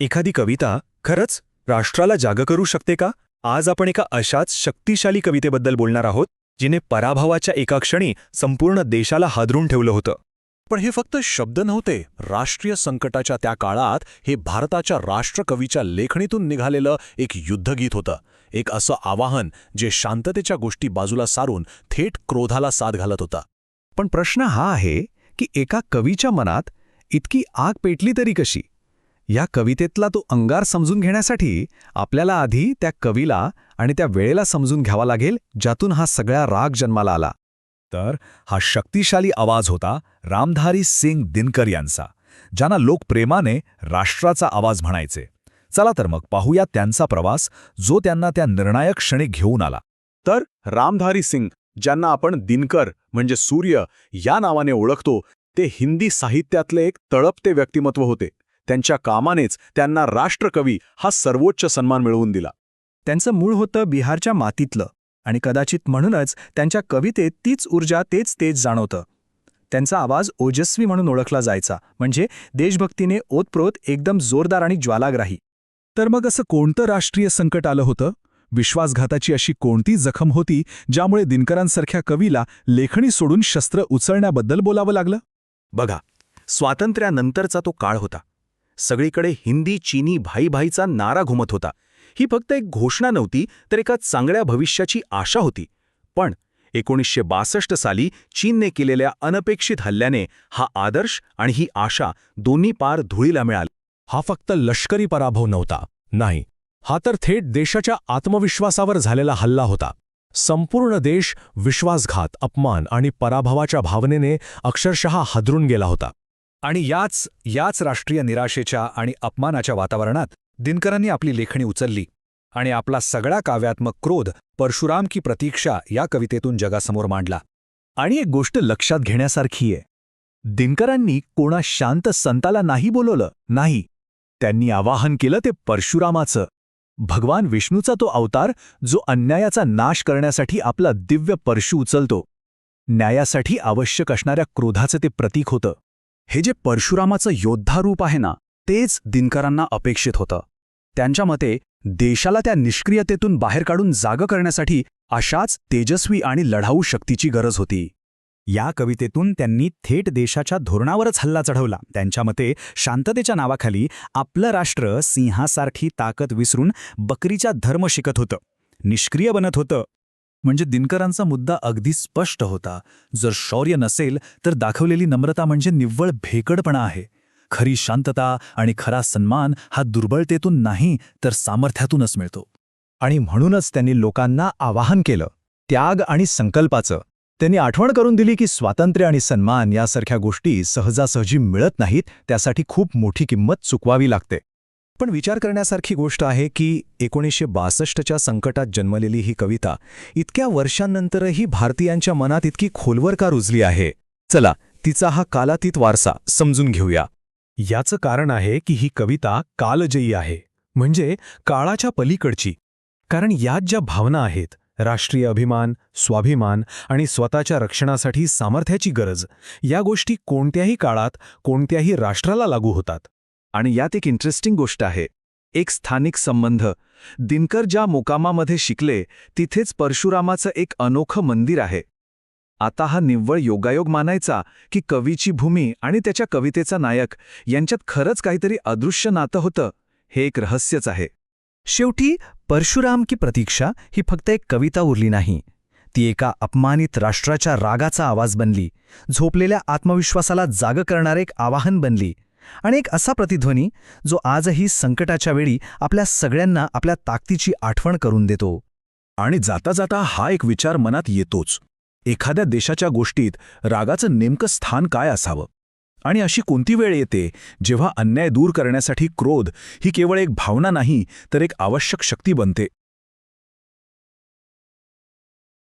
एखादी कविता खरंच राष्ट्राला जागं करू शकते का? आज आपण एका अशाच शक्तिशाली कवितेबद्दल बोलणार आहोत, जिने पराभवाच्या एका क्षणी संपूर्ण देशाला हादरून ठेवलं होतं. पण हे फक्त शब्द नव्हते. राष्ट्रीय संकटाच्या त्या काळात हे भारताच्या राष्ट्रकवीच्या लेखणीतून निघालेलं एक युद्धगीत होतं. एक असं आवाहन जे शांततेच्या गोष्टी बाजूला सारून थेट क्रोधाला साथ घालत होता. पण प्रश्न हा आहे की एका कवीच्या मनात इतकी आग पेटली तरी कशी? या कवितेतला तो अंगार समजून घेण्यासाठी आपल्याला आधी त्या कवीला आणि त्या वेळेला समजून घ्यावा लागेल, ज्यातून हा सगळा राग जन्माला आला. तर हा शक्तिशाली आवाज होता रामधारी सिंग दिनकर यांचा, ज्यांना लोक प्रेमाने राष्ट्राचा आवाज म्हणायचे. चला तर मग पाहूया त्यांचा प्रवास, जो त्यांना त्या निर्णायक क्षणी घेऊन आला. तर रामधारी सिंग, ज्यांना आपण दिनकर म्हणजे सूर्य या नावाने ओळखतो, ते हिंदी साहित्यातले एक तळपते व्यक्तिमत्व होते. त्यांच्या कामानेच त्यांना राष्ट्रकवी हा सर्वोच्च सन्मान मिळवून दिला. त्यांचं मूळ होतं बिहारच्या मातीतलं, आणि कदाचित म्हणूनच त्यांच्या कवितेत तीच ऊर्जा, तेच तेज जाणवतं. त्यांचा आवाज ओजस्वी म्हणून ओळखला जायचा, म्हणजे देशभक्तीने ओतप्रोत, एकदम जोरदार आणि ज्वालाग्राही. तर मग असं कोणतं राष्ट्रीय संकट आलं होतं? विश्वासघाताची अशी कोणती जखम होती ज्यामुळे दिनकरांसारख्या कवीला लेखणी सोडून शस्त्र उचलण्याबद्दल बोलावं लागलं? बघा, स्वातंत्र्यानंतरचा तो काळ होता. सगळीकडे हिंदी चीनी भाईभाईचा नारा घुमत होता. ही फक्त एक घोषणा नव्हती, तर एका चांगल्या भविष्याची आशा होती. पण 1962 साली चीनने केलेल्या अनपेक्षित हल्ल्याने हा आदर्श आणि ही आशा दोन्ही पार धुळीला मिळाली. हा फक्त लष्करी पराभव नव्हता. नाही, हा तर थेट देशाच्या आत्मविश्वासावर झालेला हल्ला होता. संपूर्ण देश विश्वासघात, अपमान आणि पराभवाच्या भावनेने अक्षरशः हादरून गेला होता. आणि याच राष्ट्रीय निराशेच्या आणि अपमानाच्या वातावरणात दिनकरांनी आपली लेखणी उचलली आणि आपला सगळा काव्यात्मक क्रोध परशुराम की प्रतीक्षा या कवितेतून जगासमोर मांडला. आणि एक गोष्ट लक्षात घेण्यासारखी आहे. दिनकरांनी कोणा शांत संताला नाही बोलवलं, नाही. त्यांनी आवाहन केलं ते परशुरामाचं, भगवान विष्णूचा तो अवतार, जो अन्यायाचा नाश करण्यासाठी आपला दिव्य परशु उचलतो. न्यायासाठी आवश्यक असणाऱ्या क्रोधाचं ते प्रतीक होतं. हे जे परशुरामाचं योद्धा रूप आहे ना, तेच दिनकरांना अपेक्षित होतं. त्यांच्या मते देशाला त्या निष्क्रियतेतून बाहेर काढून जागं करण्यासाठी अशाच तेजस्वी आणि लढाऊ शक्तीची गरज होती. या कवितेतून त्यांनी थेट देशाच्या धोरणावरच हल्ला चढवला. त्यांच्या मते शांततेच्या नावाखाली आपलं राष्ट्र सिंहासारखी ताकद विसरून बकरीचा धर्म शिकत होतं, निष्क्रिय बनत होतं. म्हणजे दिनकरांचा मुद्दा अगदी स्पष्ट होता. जर शौर्य नसेल तर दाखवलेली नम्रता म्हणजे निव्वळ भेकडपणा आहे. खरी शांतता आणि खरा सन्मान हा दुर्बलतेतून नाही, तर सामर्थ्यातूनच मिळतो. आणि म्हणूनच त्यांनी लोकांना आवाहन केलं, त्याग आणि संकल्पाचं. त्यांनी आठवण करून दिली की स्वातंत्र्य आणि सन्मान यासारख्या गोष्टी सहजासहजी मिळत नाहीत, त्यासाठी खूप मोठी किंमत चुकवावी लागते. पण विचार करण्यासारखी गोष्ट आहे की 1962च्या संकटात जन्मलेली ही कविता इतक्या वर्षांनंतरही भारतीयांच्या मनात इतकी खोलवर का रुजली आहे? चला, तिचा हा कालातीत वारसा समजून घेऊया. याचं कारण आहे की ही कविता कालजयी आहे, म्हणजे काळाच्या पलीकडची. कारण यात ज्या भावना आहेत, राष्ट्रीय अभिमान, स्वाभिमान आणि स्वतःच्या रक्षणासाठी सामर्थ्याची गरज, या गोष्टी कोणत्याही काळात कोणत्याही राष्ट्राला लागू होतात. आणि यात एक इंटरेस्टिंग गोष्ट आहे, एक स्थानिक संबंध. दिनकर ज्या मुकामामध्ये शिकले, तिथेच परशुरामाचं एक अनोखं मंदिर आहे. आता हा निव्वळ योगायोग मानायचा की कवीची भूमी आणि त्याच्या कवितेचा नायक यांच्यात खरंच काहीतरी अदृश्य नातं होतं, हे एक रहस्यच आहे. शेवटी परशुराम की प्रतीक्षा ही फक्त एक कविता उरली नाही, ती एका अपमानित राष्ट्राच्या रागाचा आवाज बनली, झोपलेल्या आत्मविश्वासाला जागं करणारे एक आवाहन बनली, आणि एक असा प्रतिध्वनी जो आजही संकटाच्या वेळी आपल्या सगळ्यांना आपल्या ताकदीची आठवण करून देतो. आणि जाता जाता हा एक विचार मनात येतोच, एखाद्या देशाच्या गोष्टीत रागाचं नेमकं स्थान काय असावं? आणि अशी कोणती वेळ येते जेव्हा अन्याय दूर करण्यासाठी क्रोध ही केवळ एक भावना नाही, तर एक आवश्यक शक्ती बनते?